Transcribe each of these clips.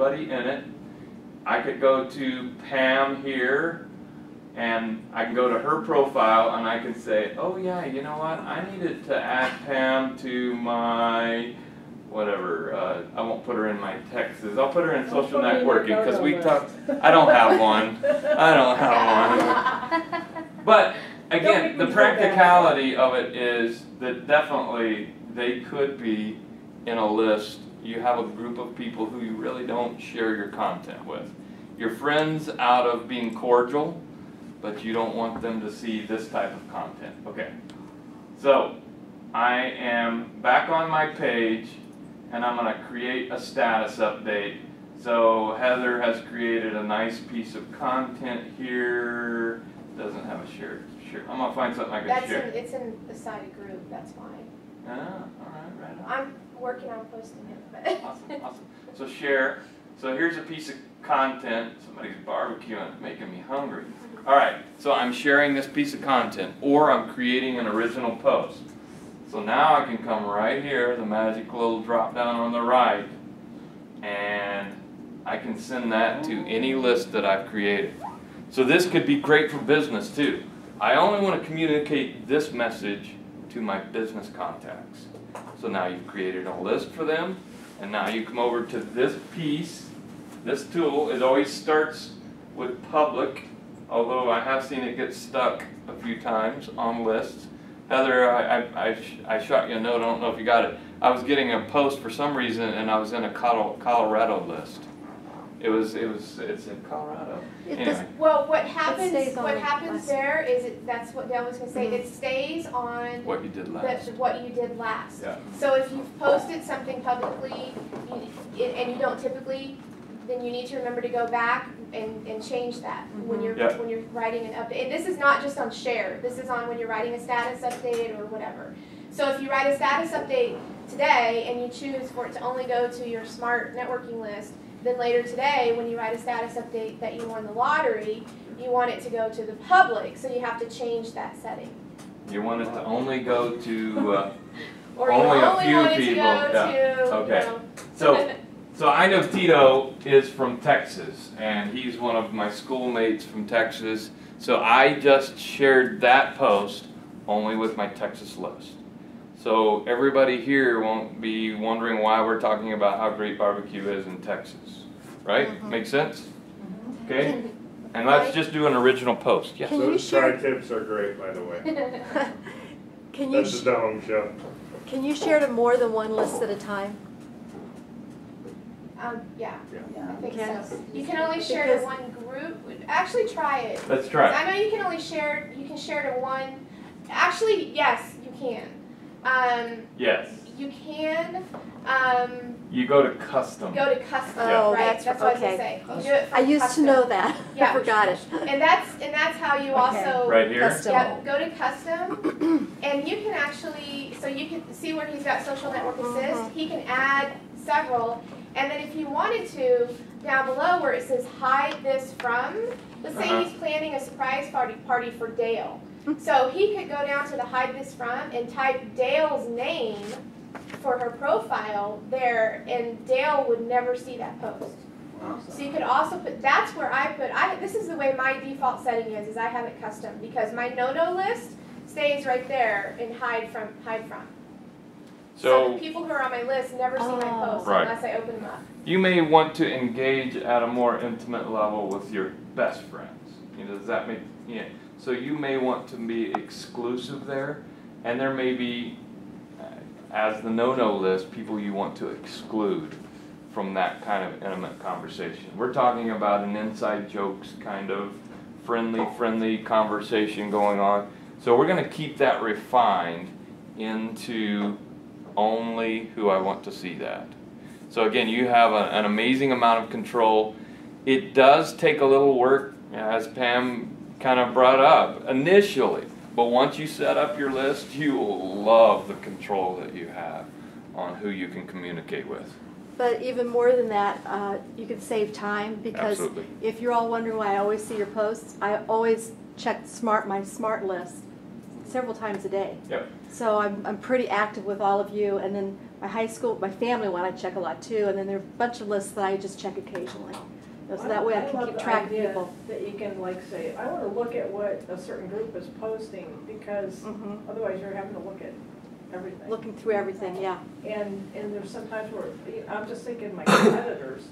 anybody in it. I could go to Pam here, and I can go to her profile, and I can say, oh yeah, you know what, I needed to add Pam to my whatever, I won't put her in my Texas, I'll put her in social networking, because we talked, I don't have one, But again, the practicality of it is that definitely they could be in a list. You have a group of people who you really don't share your content with. Your friends out of being cordial, but you don't want them to see this type of content. Okay, so I am back on my page, and I'm going to create a status update. So Heather has created a nice piece of content here. Doesn't have a share. I'm going to find something I can share. It's in the side group, that's why. Ah, all right, right on. I'm working on posting it. But Awesome, awesome. So share. So here's a piece of content. Somebody's barbecuing, making me hungry. All right, so I'm sharing this piece of content, or I'm creating an original post. So now I can come right here, the magic little drop down on the right, and I can send that to any list that I've created. So this could be great for business too. I only want to communicate this message to my business contacts. So now you've created a list for them, and now you come over to this piece. This tool, it always starts with public, although I have seen it get stuck a few times on lists. Heather, I shot you a note, I don't know if you got it. I was getting a post for some reason, and I was in a Colorado list. It's in Colorado. Anyway. Well, what happens there is that's what Dale was going to say. It stays on what you did last. What you did last. Yeah. So if you've posted something publicly and you don't typically, then you need to remember to go back and change that when you're writing an update. And this is not just on share. This is on when you're writing a status update or whatever. So if you write a status update today and you choose for it to only go to your smart networking list, then later today, when you write a status update that you won the lottery, you want it to go to the public, so you have to change that setting. You want it to only go to or only you a few want people. It to go to, okay. So I know Tito is from Texas, and he's one of my schoolmates from Texas. So I just shared that post only with my Texas list. So everybody here won't be wondering why we're talking about how great barbecue is in Texas, right? Make sense? Okay? And let's just do an original post. Yes. Those side tips are great, by the way. That's the home show. Can you share to more than one list at a time? Yeah. I think Yes. so. You can only share to one group. Actually, try it. Let's try it. I know you can only share. You can share to one. Actually, yes, you can. Yes. You can. You go to custom. Go to custom. Oh, right. That's what I was okay. gonna say. You do it from I used custom. to know that. Yeah. I forgot it. And that's how you also. Right here. Custom. Yep, go to custom, and you can actually, so you can see where he's got social network assist. He can add several, and then if you wanted to, down below where it says hide this from, let's say he's planning a surprise party for Dale. So he could go down to the hide this from and type Dale's name for her profile there, and Dale would never see that post. So you could also put, that's where this is the way my default setting is I have it custom, because my no-no list stays right there in hide from. So the people who are on my list never see my posts unless I open them up. You may want to engage at a more intimate level with your best friends. Does that make, so you may want to be exclusive there, and there may be, as the no-no list, people you want to exclude from that kind of intimate conversation. We're talking about an inside jokes kind of friendly conversation going on. So we're going to keep that refined into only who I want to see that. So again, you have an amazing amount of control. It does take a little work, as Pam kind of brought up initially, but once you set up your list, you will love the control that you have on who you can communicate with. But even more than that, you can save time, because if you're all wondering why I always see your posts, I always check my smart list several times a day. Yep. So I'm pretty active with all of you, and then my high school, my family one I check a lot too, and then there are a bunch of lists that I just check occasionally. So that way I can keep track of people. That you can like say, I want to look at what a certain group is posting, because otherwise you're having to look at everything. Looking through everything, yeah. And there's sometimes where, I'm just thinking my competitors,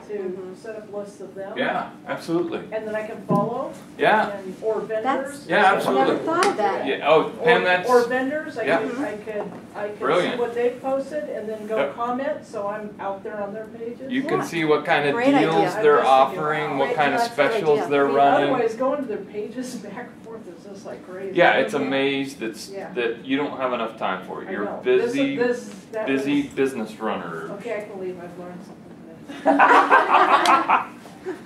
to set up lists of them. Yeah, absolutely. And then I can follow. Yeah. Or vendors. Yeah, I absolutely. never thought of that. Yeah. Oh, Pam, that's Or vendors, I yeah. could see Brilliant. what they've posted and then go Yep. comment, so I'm out there on their pages. you can Yeah. see what kind of Great deals idea. they're I'm just offering, thinking, what wow. kind of That's a good specials idea. they're running. Otherwise, going to their pages back and forth is just like crazy. Yeah, it's a maze Yeah. that you don't have enough time for. I You're know. busy, That busy was- business runner. Okay, I can leave, I've learned something today.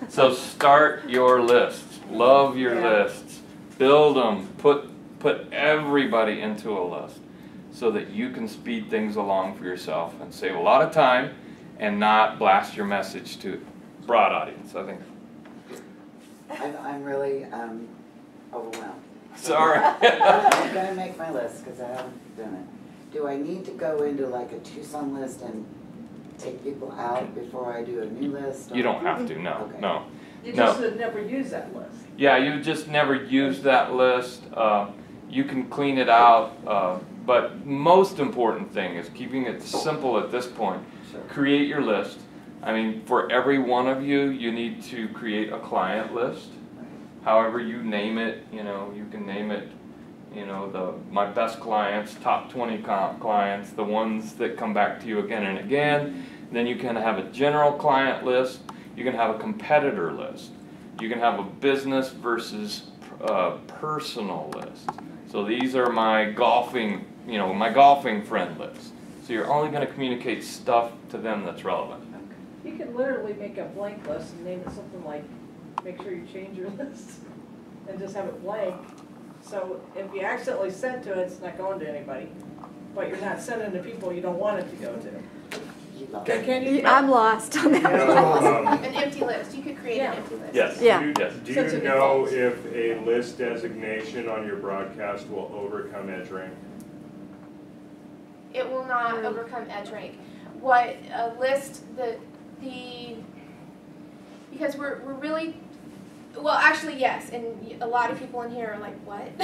So start your lists. Love your Yeah. lists. Build them. Put everybody into a list so that you can speed things along for yourself and save a lot of time and not blast your message to a broad audience. I think. I'm really overwhelmed. Sorry. I'm gonna make my list because I haven't done it. Do I need to go into like a Tucson list and take people out before I do a new list? You don't have to. No. Okay. No. You No. just would never use that list. Yeah, you just never use that list. You can clean it out, but most important thing is keeping it simple at this point. Sure. Create your list. I mean, for every one of you, you need to create a client list. However you name it, you know, you can name it, you know, my best clients, top 20 clients, the ones that come back to you again and again. Then you can have a general client list. You can have a competitor list. You can have a business versus personal list. So these are my golfing, you know, my golfing friend list. So you're only going to communicate stuff to them that's relevant. You can literally make a blank list and name it something like, make sure you change your list and just have it blank. So if you accidentally send to it, it's not going to anybody. But you're not sending to people you don't want it to go to. You love Okay, it. can you? I'm lost on that. An empty list, you could create an empty list. Yes. Yeah. Yes. Do Such you a know default. if a list designation on your broadcast will overcome EdgeRank? It will not overcome EdgeRank. What a list, because we're really, well, actually, yes, and a lot of people in here are like, what?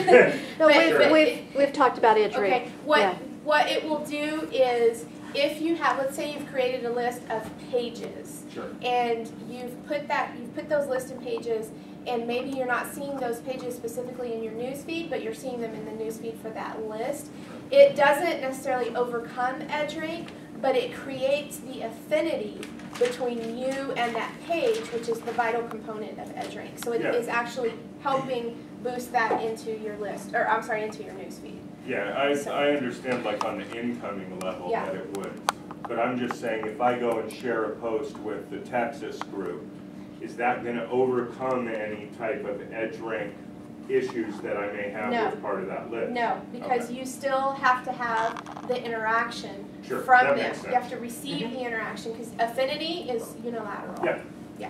No, But- we've talked about it, Okay, Yeah. what it will do is, if you have, let's say you've created a list of pages, Sure. and you've put those listed pages, and maybe you're not seeing those pages specifically in your newsfeed, but you're seeing them in the newsfeed for that list. It doesn't necessarily overcome EdgeRank, but it creates the affinity between you and that page, which is the vital component of EdgeRank. So it Yeah. is actually helping boost that into your list, or I'm sorry, into your newsfeed. Yeah, I understand like on the incoming level Yeah. that it would. But I'm just saying, if I go and share a post with the Texas group, is that gonna overcome any type of EdgeRank issues that I may have No. with part of that list? No, because Okay. you still have to have the interaction Sure, from that them. makes You have sense. to receive the interaction, because affinity is unilateral. Yeah. Yeah.